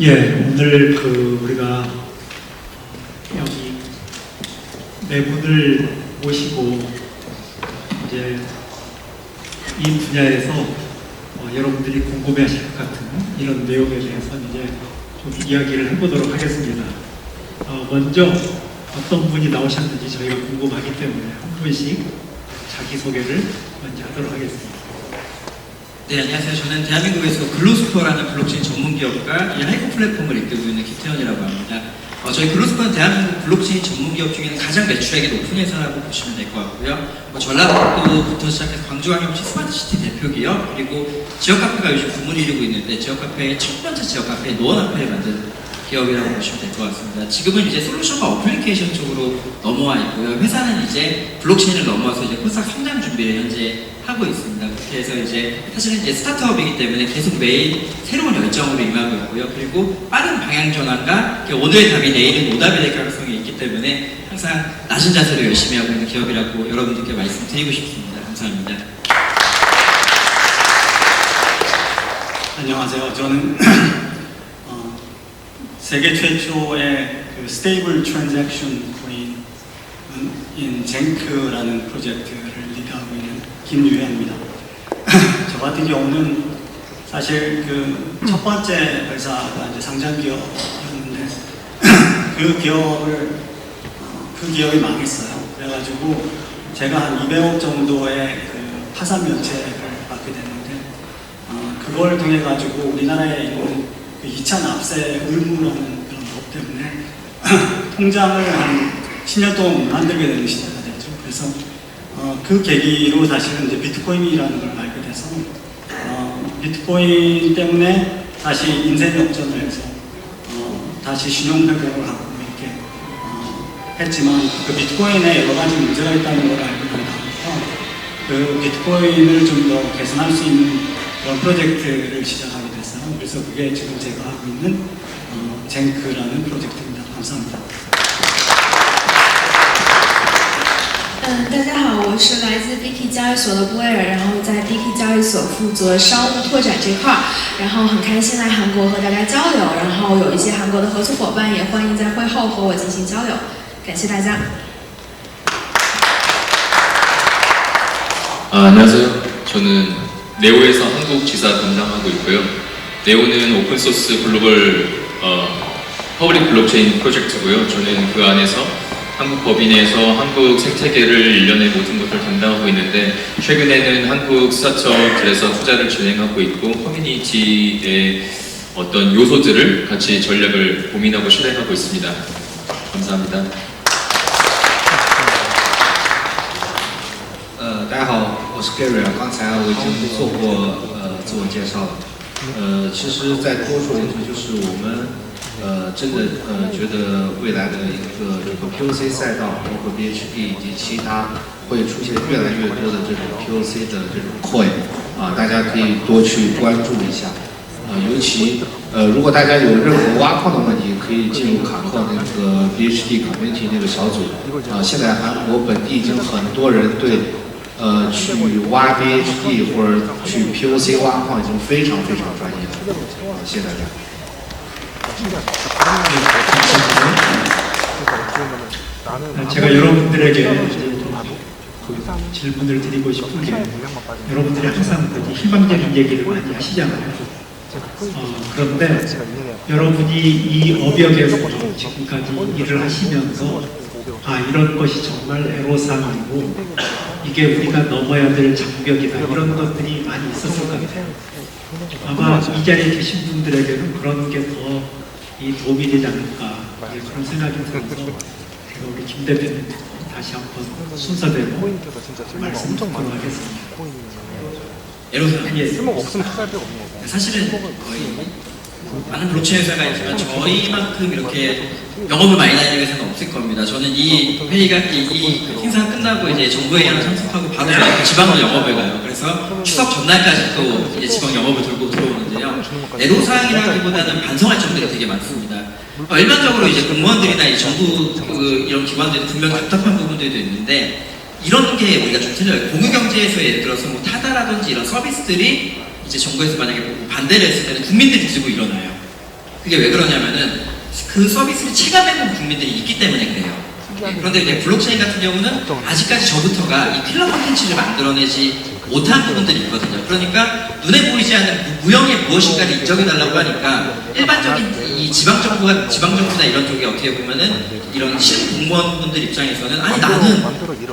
예, 오늘 우리가 여기 네 분을 모시고 이제 이 분야에서 여러분들이 궁금해하실 것 같은 이런 내용에 대해서 이제 좀 이야기를 해보도록 하겠습니다. 먼저 어떤 분이 나오셨는지 저희가 궁금하기 때문에 한 분씩 자기소개를 먼저 하도록 하겠습니다. 네, 안녕하세요. 저는 대한민국에서 글로스퍼라는 블록체인 전문 기업과 이 하이퍼 플랫폼을 이끌고 있는 김태현이라고 합니다. 저희 글로스퍼는 대한민국 블록체인 전문 기업 중에는 가장 매출액이 높은 회사라고 보시면 될 것 같고요. 전라북도부터 시작해서 광주광역시 스마트시티 대표 기업, 그리고 지역 카페가 요즘 붐을 이루고 있는데 지역 카페의 첫 번째 지역 카페 노원카페를 만든 기업이라고 보시면 될 것 같습니다. 지금은 이제 솔루션과 어플리케이션 쪽으로 넘어와 있고요. 회사는 이제 블록체인을 넘어와서 이제 코스닥 성장 준비를 현재 하고 있습니다. 그렇게 해서 이제 사실은 이제 스타트업이기 때문에 계속 매일 새로운 열정으로 임하고 있고요. 그리고 빠른 방향 전환과 오늘의 답이 내일은 오답이 될 가능성이 있기 때문에 항상 낮은 자세로 열심히 하고 있는 기업이라고 여러분들께 말씀드리고 싶습니다. 감사합니다. 안녕하세요. 저는 세계 최초의 스테이블 트랜잭션 코인인 젠크라는 프로젝트를 리드하고 있는 김유현입니다. 저 같은 경우는 사실 첫 번째 회사가 이제 상장 기업이었는데 그 기업이 망했어요. 그래가지고 제가 한 200억 정도의 파산 면책을 받게 됐는데 그걸 통해 가지고 우리나라에 있는 2차 납세 의무라는 그런 법 때문에 통장을 한 10년 동안 못 만들게 되는 시대가 됐죠. 그래서 그 계기로 사실은 이제 비트코인이라는 걸 알게 돼서 비트코인 때문에 다시 인생 역전을 해서 다시 신용 회복을 하고 이렇게 했지만 그 비트코인에 여러 가지 문제가 있다는 걸 알고 나니까 그 비트코인을 좀 더 개선할 수 있는 그런 프로젝트를 시작하게 됐어요. 그래서 그게 지금 제가 하고 있는 젠크라는 프로젝트입니다. 감사합니다. 大家好，我是来自 Biki 交易所的 Blair， 然后在 Biki 交易所负责商务拓展这块儿，然后很开心来韩国和大家交流，然后有一些韩国的合作伙伴也欢迎在会后和我进行交流，感谢大家。 안녕하세요. 저는 네오에서 한국 지사 담당하고 있고요. 네오는 오픈소스 글로벌 퍼블릭 블록체인 프로젝트고요. 저는 그 안에서 한국 법인에서 한국 생태계를 일련의 모든 것을 담당하고 있는데 최근에는 한국 스타트업들에서 투자를 진행하고 있고 커뮤니티의 어떤 요소들을 같이 전략을 고민하고 실행하고 있습니다. 감사합니다. 大家好，我是 Gary 刚才我已经做过自我介绍了。其实再多说一句，就是我们真的觉得未来的一个这个 POC 赛道，包括 BHP 以及其他会出现越来越多的这种 POC 的这种 coin 大家可以多去关注一下。尤其如果大家有任何挖矿的问题，可以进入卡扣那个 BHP community 那个小组现在韩国本地已经很多人对去挖 BHP 或者去 POC 挖矿已经非常非常专业了。谢谢大家。 제가 여러분들에게 질문을 드리고 싶은 게 여러분들이 항상 희망적인 얘기를 많이 하시잖아요. 그런데 여러분이 이 업역에서 지금까지 일을 하시면서 이런 것이 정말 애로사항이고 이게 우리가 넘어야 될 장벽이다 이런 것들이 많이 있었을 것 같아요. 아마 이 자리에 계신 분들에게는 그런 게 더 도움이 되지 않을까 그런 생각이 들어서 제가 우리 김 대표님 다시 한번 순서대로 말씀 듣도록 하겠습니다. 사실은 거의 많은 블록체인 회사가 있지만 저희만큼 이렇게 영업을 많이 다니는 회사는 없을 겁니다. 저는 이 회의가 이 행사가 끝나고 이제 정부회의에 참석하고 바로 저희 지방으로 영업을 가요. 그래서 추석 전날까지 또 이제 지방 영업을 돌고 들어오는데요. 애로사항이라기보다는 반성할 점들이 되게 많습니다. 일반적으로 이제 공무원들이나 이 정부 이런 기관들이 분명 답답한 부분들도 있는데 이런 게 우리가 좀 틀려요. 공유경제에서 예를 들어서 뭐 타다라든지 이런 서비스들이 이제 정부에서 만약에 반대를 했을 때는 국민들이 들고 일어나요. 그게 왜 그러냐면은 그 서비스를 체감해본 국민들이 있기 때문에 그래요. 그런데 이제 블록체인 같은 경우는 아직까지 저부터가 이 필러 콘텐츠를 만들어내지 못한 부분들이 있거든요. 그러니까 눈에 보이지 않는 무형의 무엇인가를 인정해달라고 하니까 일반적인 이 지방정부나 이런 쪽에 어떻게 보면은 이런 실공무원분들 입장에서는 아니 나는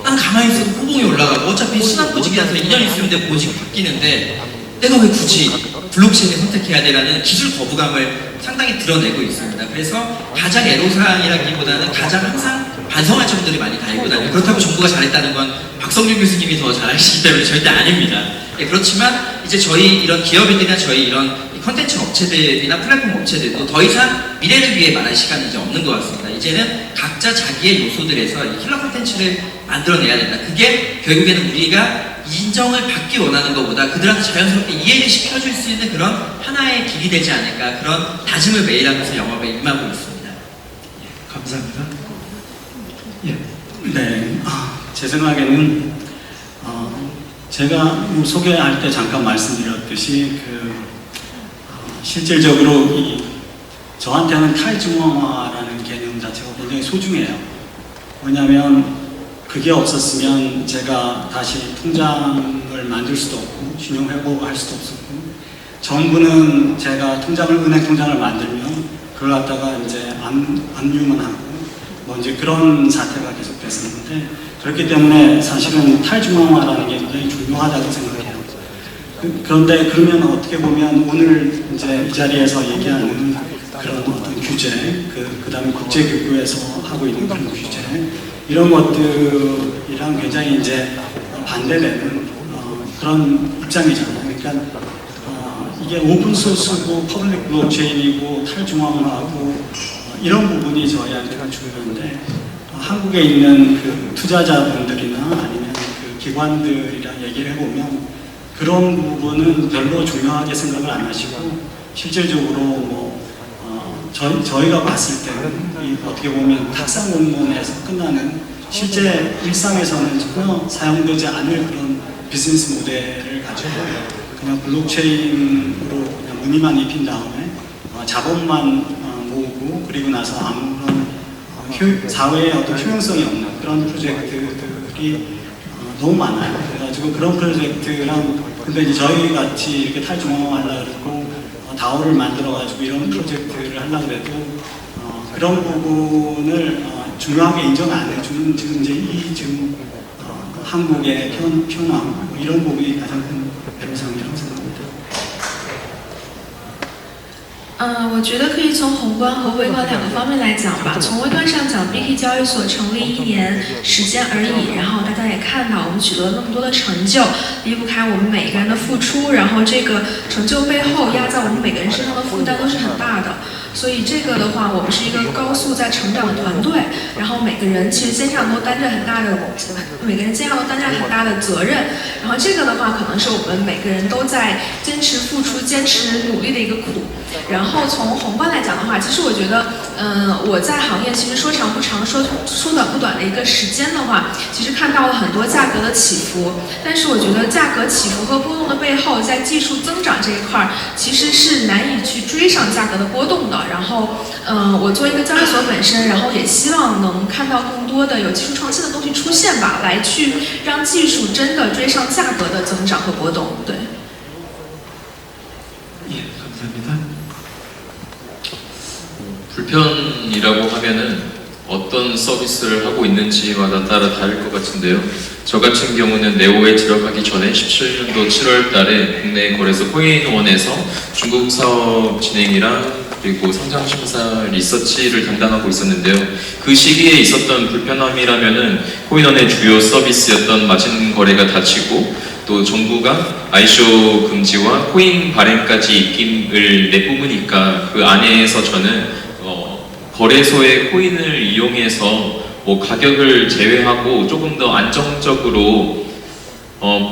가만히 있어도 호봉이 올라가고 어차피 순환보직이라서 2년 있으면 내 보직 바뀌는데 내가 왜 굳이 블록체인을 선택해야 되라는 기술 거부감을 상당히 드러내고 있습니다. 그래서 가장 애로사항이라기보다는 가장 항상 반성할 점들이 많이 달고 다니고 그렇다고 정부가 잘했다는 건 박성준 교수님이 더 잘하시기 때문에 절대 아닙니다. 네, 그렇지만 이제 저희 이런 기업인들이나 저희 이런 컨텐츠 업체들이나 플랫폼 업체들도 더 이상 미래를 위해 말할 시간은 이제 없는 것 같습니다. 이제는 각자 자기의 요소들에서 이 킬러 컨텐츠를 만들어내야 된다. 그게 결국에는 우리가 인정을 받기 원하는 것보다 그들한테 자연스럽게 이해를 시켜줄 수 있는 그런 하나의 길이 되지 않을까 그런 다짐을 매일 하면서 영업에 임하고 있습니다. 감사합니다. 예. 네, 제 생각에는 제가 뭐 소개할 때 잠깐 말씀드렸듯이 실질적으로 저한테는 탈중앙화라는 개념 자체가 굉장히 소중해요. 왜냐하면 그게 없었으면 제가 다시 통장을 만들 수도 없고 신용회복할 수도 없었고 정부는 제가 은행 통장을 만들면 그걸 갖다가 이제 압류만 하고 뭐 이제 그런 사태가 계속됐었는데 그렇기 때문에 사실은 탈중앙화라는 게 굉장히 중요하다고 생각해요. 그런데 그러면 어떻게 보면 오늘 이제 이 자리에서 얘기하는 그런 어떤 규제, 그 다음에 국제교구에서 하고 있는 그런 규제 이런 것들이랑 굉장히 이제 반대되는 그런 입장이잖아요. 그러니까 이게 오픈소스고 퍼블릭 블록체인이고 탈중앙화하고 이런 부분이 저희한테는 중요한데 한국에 있는 그 투자자분들이나 아니면 그 기관들이랑 얘기를 해보면 그런 부분은 별로 중요하게 생각을 안 하시고 실질적으로 뭐 저희가 봤을 때는 어떻게 보면 탁상 공무원에서 끝나는 실제 일상에서는 전혀 사용되지 않을 그런 비즈니스 모델을 가지고 그냥 블록체인으로 그냥 무늬만 입힌 다음에 자본만 모으고 그리고 나서 아무런 사회에 어떤 효용성이 없는 그런 프로젝트들이 너무 많아요. 그래가지고 그런 프로젝트랑 근데 이제 저희 같이 이렇게 탈중앙화 하려고 그랬고 다오를 만들어가지고 이런 프로젝트를 하려고 해도 그런 부분을 중요하게 인정 안 해주는 지금 이제 한국의 편황 이런 부분이 가장 큰 애로사항이라고 생각합니다. 我觉得可以从宏观和微观两个方面来讲吧。从微观上讲 ，BK 交易所成立1年时间而已，然后大家也看到我们取得了那么多的成就，离不开我们每个人的付出，然后这个成就背后压在我们每个人身上的负担都是很大的。所以这个的话，我们是一个高速在成长的团队，然后每个人其实肩上都担着很大的，每个人肩上都担着很大的责任。然后这个的话，可能是我们每个人都在坚持付出、坚持努力的一个苦。然后从宏观来讲的话，其实我觉得，我在行业其实说长不长，说短不短的一个时间的话，其实看到了很多价格的起伏。但是我觉得价格起伏和波动的背后，在技术增长这一块其实是难以去追上价格的波动的。然后，我作为一个交易所本身，然后也希望能看到更多的有技术创新的东西出现吧，来去让技术真的追上价格的增长和波动。对。 예, 감사합니다. 불편이라고 하면은 어떤 서비스를 하고 있는지마다 따라 다를 것 같은데요. 저 같은 경우는 네오에 들어가기 전에 17년도 7월 달에 국내 거래소 코인원에서 중국 사업 진행이랑 그리고 상장 심사 리서치를 담당하고 있었는데요. 그 시기에 있었던 불편함이라면은 코인원의 주요 서비스였던 마진 거래가 닫히고 또 정부가 아이쇼 금지와 코인 발행까지 입김을 내뿜으니까 그 안에서 저는 거래소의 코인을 이용해서 뭐 가격을 제외하고 조금 더 안정적으로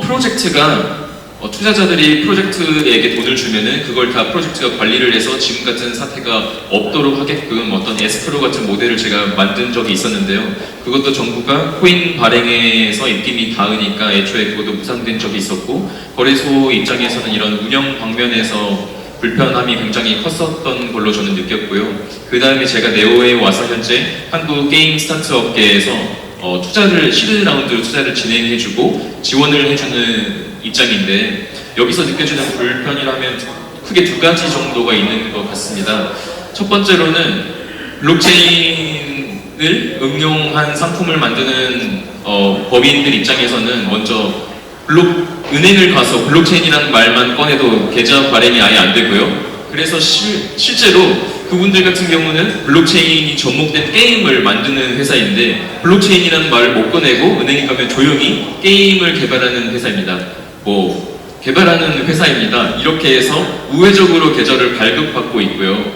프로젝트가 투자자들이 프로젝트에게 돈을 주면은 그걸 다 프로젝트가 관리를 해서 지금 같은 사태가 없도록 하게끔 어떤 에스크로 같은 모델을 제가 만든 적이 있었는데요. 그것도 정부가 코인 발행에서 입김이 닿으니까 애초에 그것도 무산된 적이 있었고 거래소 입장에서는 이런 운영 방면에서 불편함이 굉장히 컸었던 걸로 저는 느꼈고요. 그 다음에 제가 네오에 와서 현재 한국 게임 스타트 업계에서 투자를 시드 라운드 투자를 진행해주고 지원을 해주는 입장인데 여기서 느껴지는 불편이라면 크게 두 가지 정도가 있는 것 같습니다. 첫 번째로는 블록체인을 응용한 상품을 만드는 법인들 입장에서는 먼저 은행을 가서 블록체인이라는 말만 꺼내도 계좌 발행이 아예 안 되고요. 그래서 실제로 그분들 같은 경우는 블록체인이 접목된 게임을 만드는 회사인데 블록체인이라는 말을 못 꺼내고 은행에 가면 조용히 게임을 개발하는 회사입니다. 개발하는 회사입니다. 이렇게 해서 우회적으로 계좌를 발급받고 있고요.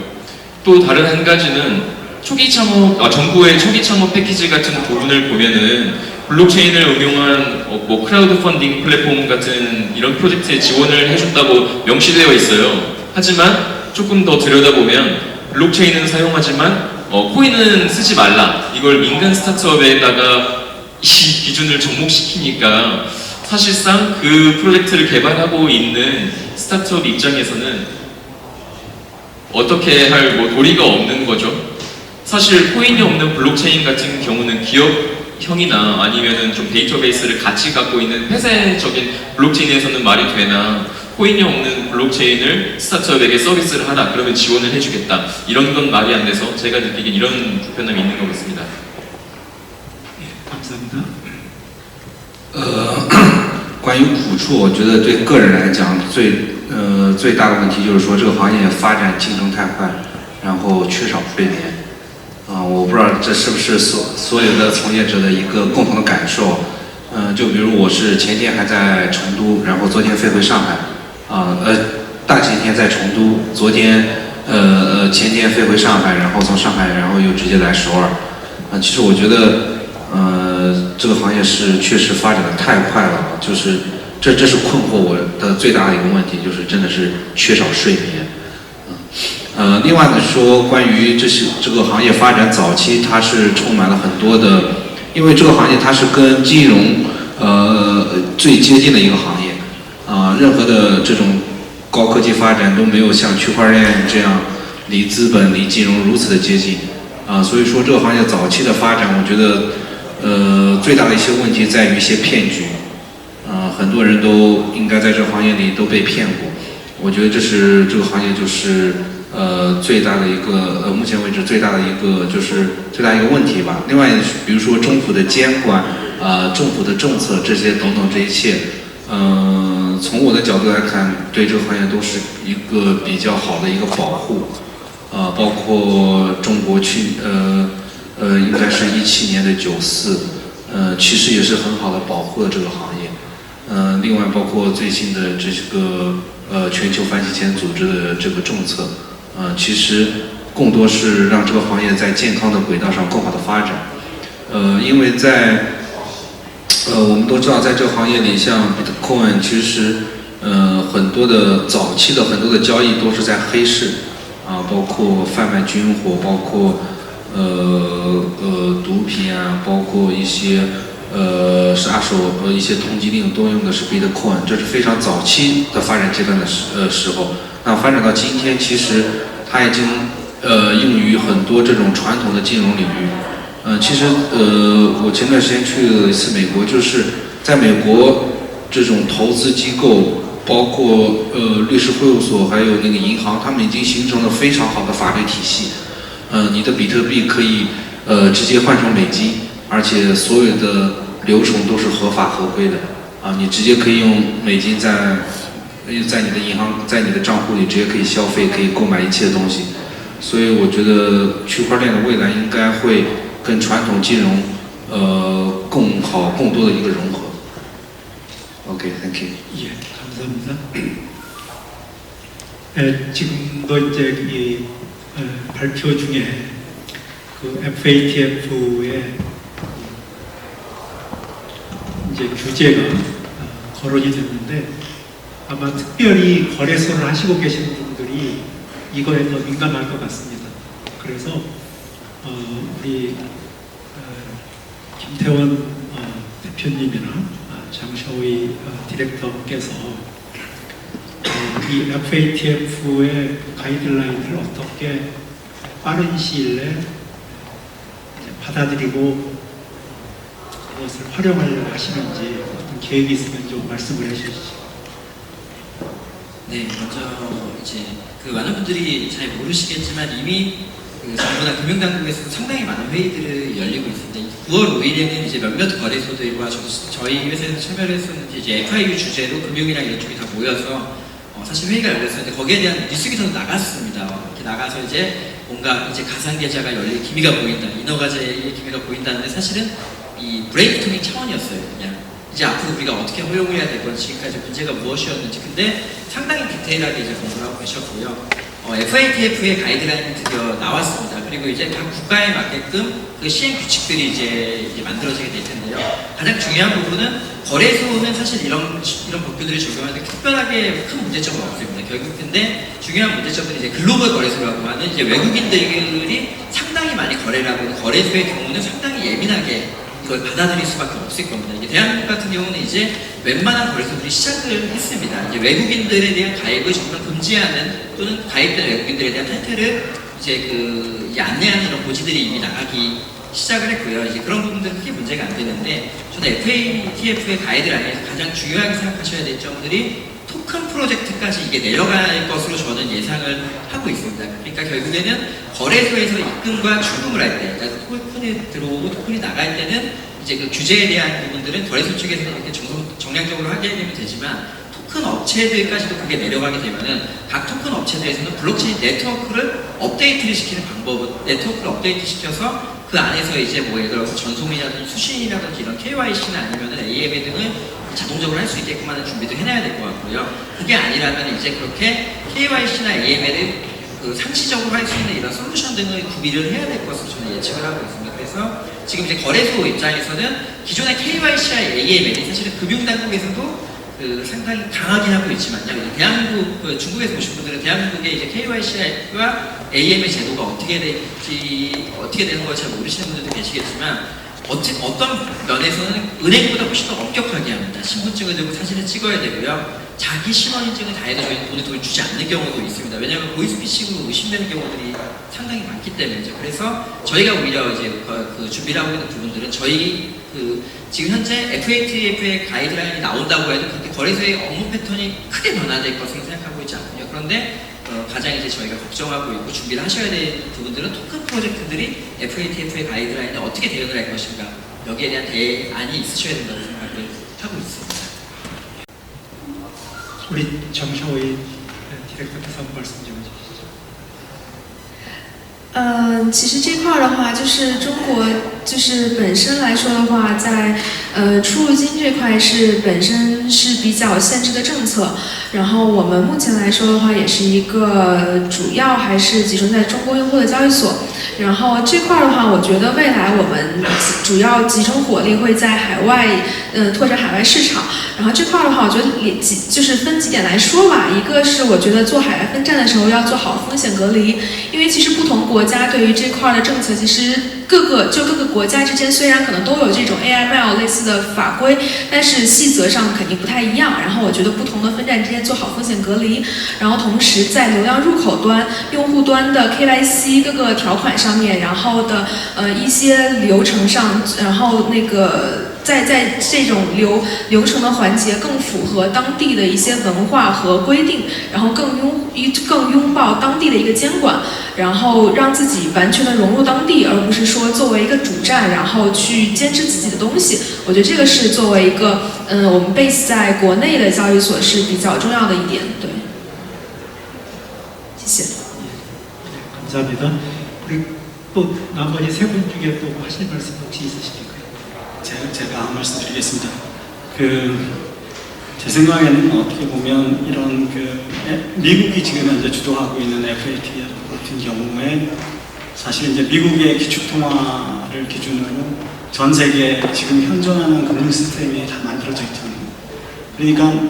또 다른 한 가지는 정부의 초기 창업 패키지 같은 부분을 보면은 블록체인을 응용한 크라우드 펀딩 플랫폼 같은 이런 프로젝트에 지원을 해준다고 명시되어 있어요. 하지만 조금 더 들여다보면 블록체인은 사용하지만 코인은 쓰지 말라. 이걸 민간 스타트업에다가 이 기준을 접목시키니까 사실상 그 프로젝트를 개발하고 있는 스타트업 입장에서는 어떻게 할 도리가 없는 거죠. 사실 코인이 없는 블록체인 같은 경우는 기업형이나 아니면은 좀 데이터베이스를 같이 갖고 있는 폐쇄적인 블록체인에서는 말이 되나 코인이 없는 블록체인을 스타트업에게 서비스를 하라 그러면 지원을 해주겠다 이런 건 말이 안 돼서 제가 느끼기엔 이런 불편함이 있는 것 같습니다. 감사합니다. 关于苦处，我觉得对个人来讲最大的问题就是说这个行业发展竞争太快，然后缺少睡眠。我不知道这是不是所有的从业者的一个共同的感受。就比如我是前天还在成都，然后昨天飞回上海，大前天在成都，昨天前天飞回上海，然后从上海然后又直接来首尔。其实我觉得这个行业是确实发展的太快了，就是这是困惑我的最大的一个问题，就是真的是缺少睡眠。另外呢说，关于这个行业发展早期，它是充满了很多的，因为这个行业它是跟金融最接近的一个行业，任何的这种高科技发展都没有像区块链这样离资本离金融如此的接近，所以说这个行业早期的发展，我觉得最大的一些问题在于一些骗局，很多人都应该在这个行业里都被骗过，我觉得这是这个行业就是最大的一个目前为止最大的一个问题吧。另外比如说政府的监管，政府的政策这些等等这一切，从我的角度来看，对这个行业都是一个比较好的一个保护，包括中国应该是17年的9·4，其实也是很好的保护了这个行业。另外包括最新的这个全球反洗钱组织的这个政策，其实更多是让这个行业在健康的轨道上更好的发展。因为我们都知道，在这个行业里，像 Bitcoin， 其实很多的早期的很多的交易都是在黑市，包括贩卖军火，包括毒品啊，包括一些杀手一些通缉令都用的是 Bitcoin， 这是非常早期的发展阶段的时候。那发展到今天，其实它已经用于很多这种传统的金融领域。其实我前段时间去了一次美国，就是在美国这种投资机构，包括律师会务所，还有那个银行，他们已经形成了非常好的法律体系。你的比特币可以直接换成美金，而且所有的流程都是合法合规的。你直接可以用美金在你的银行，在你的账户里直接可以消费，可以购买一切的东西。所以我觉得区块链的未来应该会跟传统金融更好、更多的一个融合。OK，thank you。 예, 감사합니다. 지금도 이제 이 발표 중에 그 FATF의 이제 규제가 거론이 됐는데 아마 특별히 거래소를 하시고 계신 분들이 이거에 더 민감할 것 같습니다. 그래서 우리 김태원 대표님이나 장샤오이 디렉터께서 이 FATF의 가이드라인을 어떻게 빠른 시일 내에 받아들이고 그것을 활용하려고 하시는지 어떤 계획이 있으면 좀 말씀을 해주시죠. 네, 먼저 이제 그 많은 분들이 잘 모르시겠지만 이미 그 정부나 금융당국에서 상당히 많은 회의들이 열리고 있습니다. 9월 5일에는 이제 몇몇 거래소들과 저희 회사에서 참여를 했었는데 이제 FIU 주제로 금융이랑 이런 쪽이 다 모여서 사실 회의가 열렸었는데 거기에 대한 뉴스 기사도 나갔습니다. 이렇게 나가서 이제 뭔가 이제 가상 계좌가 열릴 기미가 보인다, 인허가제의 기미가 보인다는데 사실은 이 브레인스토밍 차원이었어요. 그냥 이제 앞으로 우리가 어떻게 허용을 해야 될 건지, 지금까지 문제가 무엇이었는지. 근데 상당히 디테일하게 이제 공부를 하고 계셨고요. FATF의 가이드라인이 드디어 나왔습니다. 그리고 이제 각 국가에 맞게끔 그 시행 규칙들이 이제 만들어지게 될 텐데요. 가장 중요한 부분은 거래소는 사실 이런 법규들을 적용하는데 특별하게 큰 문제점은 없습니다. 결국 근데 중요한 문제점은 이제 글로벌 거래소라고 하는 이제 외국인들이 상당히 많이 거래를 하고 있는 거래소의 경우는 상당히 예민하게 이걸 받아들일 수밖에 없을 겁니다. 이게 대한민국 같은 경우는 이제 웬만한 거래소들이 시작을 했습니다. 이제 외국인들에 대한 가입을 정말 금지하는 또는 가입된 외국인들에 대한 탈퇴를 이제 안내하는 이런 고지들이 이미 나가기 시작을 했고요. 이제 그런 부분들은 크게 문제가 안 되는데 저는 FATF의 가이드라인에서 가장 중요하게 생각하셔야 될 점들이 토큰 프로젝트까지 이게 내려갈 것으로 저는 예상을 하고 있습니다. 그러니까 결국에는 거래소에서 입금과 출금을 할 때, 그러니까 토큰이 들어오고 토큰이 나갈 때는 이제 그 규제에 대한 부분들은 거래소 측에서 이렇게 정량적으로 하게 되면 되지만 토큰 업체들까지도 그게 내려가게 되면은 각 토큰 업체들에서는 블록체인 네트워크를 업데이트를 시키는 방법은 네트워크를 업데이트 시켜서 그 안에서 이제 뭐 예를 들어서 전송이라든지 수신이라든지 이런 KYC나 아니면은 AML 등을 자동적으로 할 수 있게끔 하는 준비도 해놔야 될 것 같고요. 그게 아니라면 이제 그렇게 KYC나 AML을 상시적으로 할 수 있는 이런 솔루션 등을 구비를 해야 될 것으로 저는 예측을 하고 있습니다. 그래서 지금 이제 거래소 입장에서는 기존의 KYC와 AML이 사실은 금융당국에서도 상당히 강하긴 하고 있지만요. 대한민국, 중국에서 오신 분들은 대한민국의 이제 KYC와 AML 제도가 어떻게 되는 걸 잘 모르시는 분들도 계시겠지만, 어떤 면에서는 은행보다 훨씬 더 엄격하게 합니다. 신분증을 들고 사진을 찍어야 되고요. 자기 신원인증을 다 해도 저희는 돈을 주지 않는 경우도 있습니다. 왜냐하면 보이스피싱으로 의심되는 경우들이 상당히 많기 때문이죠. 그래서 저희가 오히려 이제 준비를 하고 있는 부분들은 저희 지금 현재 FATF의 가이드라인이 나온다고 해도 그렇게 거래소의 업무 패턴이 크게 변화될 것으로 생각하고 있지 않거든요. 그런데 가장 이제 저희가 걱정하고 있고 준비를 하셔야 될 부분들은 토큰 프로젝트들이 FATF의 가이드라인에 어떻게 대응을 할 것인가, 여기에 대한 대안이 있으셔야 된다고 생각을 하고 있습니다. 우리 정샤오이 디렉터께서 한번 말씀 좀 해주시죠. 其实这块的话，就是中国就是本身来说的话，在出入金这块是本身是比较限制的政策。然后我们目前来说的话，也是一个主要还是集中在中国用户的交易所。然后这块的话，我觉得未来我们主要集中火力会在海外，拓展海外市场。然后这块的话，我觉得就是分几点来说吧。一个是我觉得做海外分站的时候要做好风险隔离，因为其实不同国家对于这块的政策，其实各个国家之间虽然可能都有这种 AML 类似的法规，但是细则上肯定不太一样。然后我觉得不同的分站之间做好风险隔离，然后同时在流量入口端、用户端的 KYC 各个条款上面，然后的一些流程上，然后在这种流程的环节更符合当地的一些文化和规定，然后更拥抱当地的一个监管，然后让自己完全的融入当地，而不是说作为一个主站，然后去坚持自己的东西。我觉得这个是作为一个我们 base 在国内的交易所是比较重要的一点。对，谢谢。 감사합니다. 우리 또 나머지 세 분 중에 또 하실 말씀 혹시 있으십니까? 제가 한 말씀 드리겠습니다. 제 생각에는 어떻게 보면 이런 미국이 지금 현재 주도하고 있는 FATF 같은 경우에 사실 이제 미국의 기축통화를 기준으로 전 세계 지금 현존하는 금융 시스템이 다 만들어져 있잖아요. 그러니까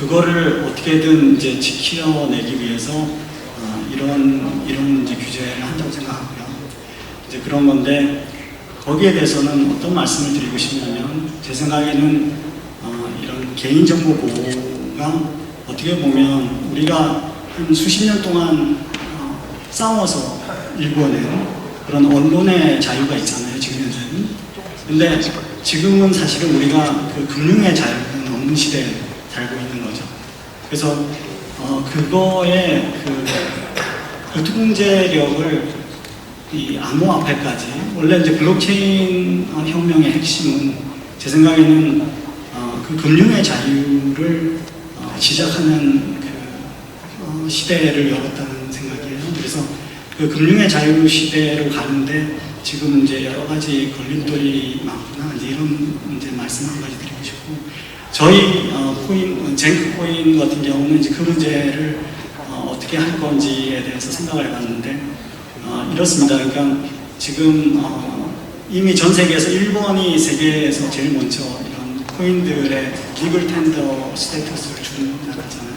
그거를 어떻게든 이제 지켜내기 위해서 이런 이제 규제를 한다고 생각하고요. 이제 그런 건데 거기에 대해서는 어떤 말씀을 드리고 싶냐면 제 생각에는 이런 개인정보 보호가 어떻게 보면 우리가 한 수십 년 동안 싸워서 일궈낸 그런 언론의 자유가 있잖아요, 지금 현재는. 근데 지금은 사실은 우리가 그 금융의 자유는 없는 시대에 살고 있는 거죠. 그래서 그거의 그 통제력을 이 암호화폐까지, 원래 이제 블록체인 혁명의 핵심은 제 생각에는 그 금융의 자유를 시작하는 그 시대를 열었다는 생각이에요. 그래서 그 금융의 자유 시대로 가는데 지금 이제 여러 가지 걸림돌이 많구나, 이제 이런 이제 말씀 한 가지 드리고 싶고, 저희 코인, 젠크 코인 같은 경우는 이제 그 문제를 어떻게 할 건지에 대해서 생각을 해봤는데 이렇습니다. 그러니까 지금 이미 전 세계에서 일본이 세계에서 제일 먼저 이런 코인들의 리글 텐더 스테이터스를 준 나라잖아요.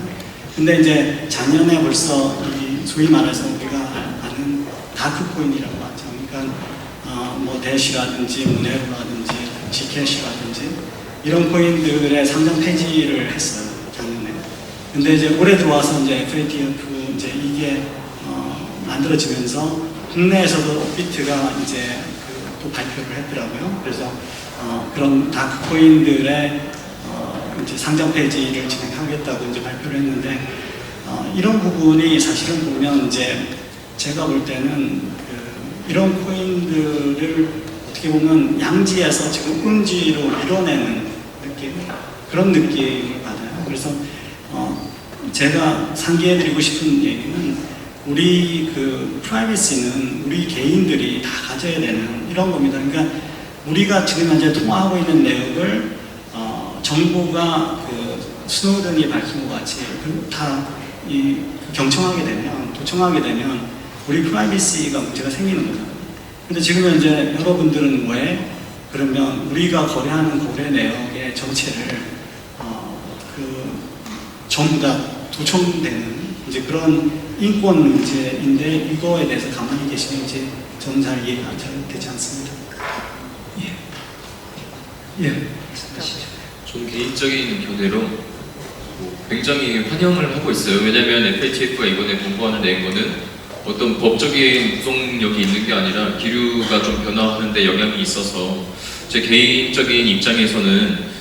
근데 이제 작년에 벌써 이 소위 말해서 우리가 아는 다크 코인이라고 하죠. 그러니까 뭐 대시라든지 모네로라든지 지캐시라든지 이런 코인들의 상장 폐지를 했어요, 작년에. 근데 이제 올해 들어와서 이제 FATF 이제 이게 만들어지면서 국내에서도 비트가 이제 또 발표를 했더라고요. 그래서 그런 다크 코인들의 이제 상장 폐지를 진행하겠다고 이제 발표를 했는데 이런 부분이 사실은 보면 이제 제가 볼 때는 이런 코인들을 어떻게 보면 양지에서 지금 음지로 밀어내는 느낌, 그런 느낌을 받아요. 그래서 제가 상기해드리고 싶은 얘기는 우리 그 프라이버시는 우리 개인들이 다 가져야 되는 이런 겁니다. 그러니까 우리가 지금 현재 통화하고 있는 내역을 정부가 그 스노든이 밝힌 것 같이 다 경청하게 되면, 도청하게 되면 우리 프라이버시가 문제가 생기는 거죠. 근데 지금 현재 여러분들은 왜 그러면 우리가 거래하는 거래 내역의 전체를 전부 다 도청되는 이제 그런 인권 문제인데 이거에 대해서 가만히 계시는지 저는 잘 이해가 잘 되지 않습니다. 예. 전 개인적인 견해로 굉장히 환영을 하고 있어요. 왜냐하면 FATF가 이번에 공고안을 낸 거는 어떤 법적인 구속력이 있는 게 아니라 기류가 좀 변화하는 데 영향이 있어서 제 개인적인 입장에서는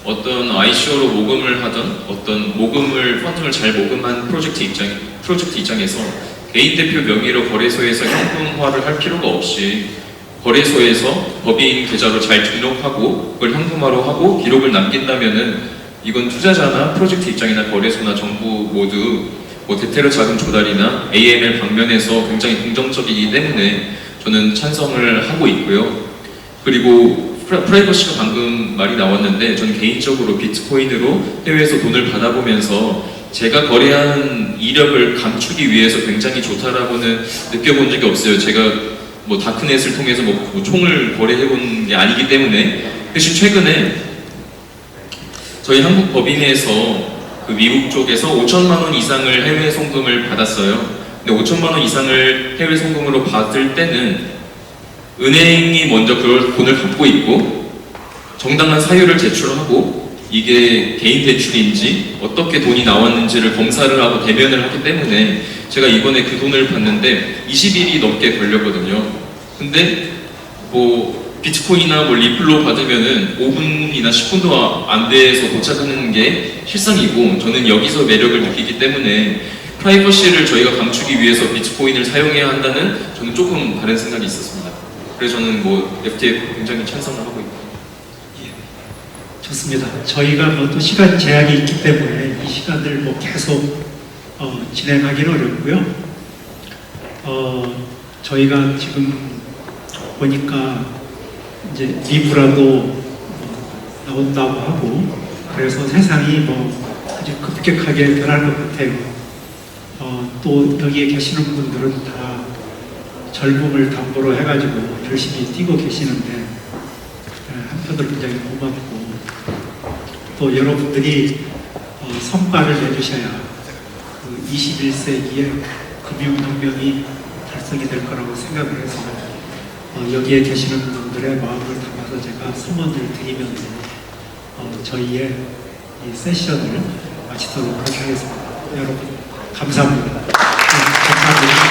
어떤 ICO로 모금을 하던 어떤 펀드를 잘 모금한 프로젝트 입장에서 개인 대표 명의로 거래소에서 현금화를 할 필요가 없이 거래소에서 법인 계좌로 잘 등록하고 그걸 현금화로 하고 기록을 남긴다면은 이건 투자자나 프로젝트 입장이나 거래소나 정부 모두 대테러 자금 조달이나 AML 방면에서 굉장히 긍정적이기 때문에 저는 찬성을 하고 있고요. 그리고 프라이버시가 방금 말이 나왔는데 저는 개인적으로 비트코인으로 해외에서 돈을 받아보면서 제가 거래한 이력을 감추기 위해서 굉장히 좋다라고는 느껴본 적이 없어요. 제가 뭐 다크넷을 통해서 뭐 총을 거래해본 게 아니기 때문에. 대신 최근에 저희 한국 법인에서 그 미국 쪽에서 5천만 원 이상을 해외 송금을 받았어요. 근데 5천만 원 이상을 해외 송금으로 받을 때는 은행이 먼저 그걸 돈을 갖고 있고 정당한 사유를 제출하고 이게 개인 대출인지 어떻게 돈이 나왔는지를 검사를 하고 대면을 하기 때문에 제가 이번에 그 돈을 받는데 20일이 넘게 걸렸거든요. 근데 뭐 비트코인이나 뭐 리플로 받으면은 5분이나 10분도 안 돼서 도착하는 게 실상이고 저는 여기서 매력을 느끼기 때문에 프라이버시를 저희가 감추기 위해서 비트코인을 사용해야 한다는 저는 조금 다른 생각이 있었습니다. 그래서 저는 뭐 FTF 굉장히 찬성을 하고 있고. 좋습니다. 저희가 뭐 또 시간 제약이 있기 때문에 이 시간을 뭐 계속 진행하기는 어렵고요. 저희가 지금 보니까 이제 리브라도 나온다고 하고 그래서 세상이 뭐 아주 급격하게 변할 것 같아요. 또 여기에 계시는 분들은 다 젊음을 담보로 해가지고 열심히 뛰고 계시는데 한편으로 굉장히 고맙고 또 여러분들이 성과를 내주셔야 그 21세기의 금융혁명이 달성이 될 거라고 생각을 해서 여기에 계시는 분들의 마음을 담아서 제가 소원을 드리면서 저희의 이 세션을 마치도록 그렇게 하겠습니다. 여러분 감사합니다. 네, 감사합니다.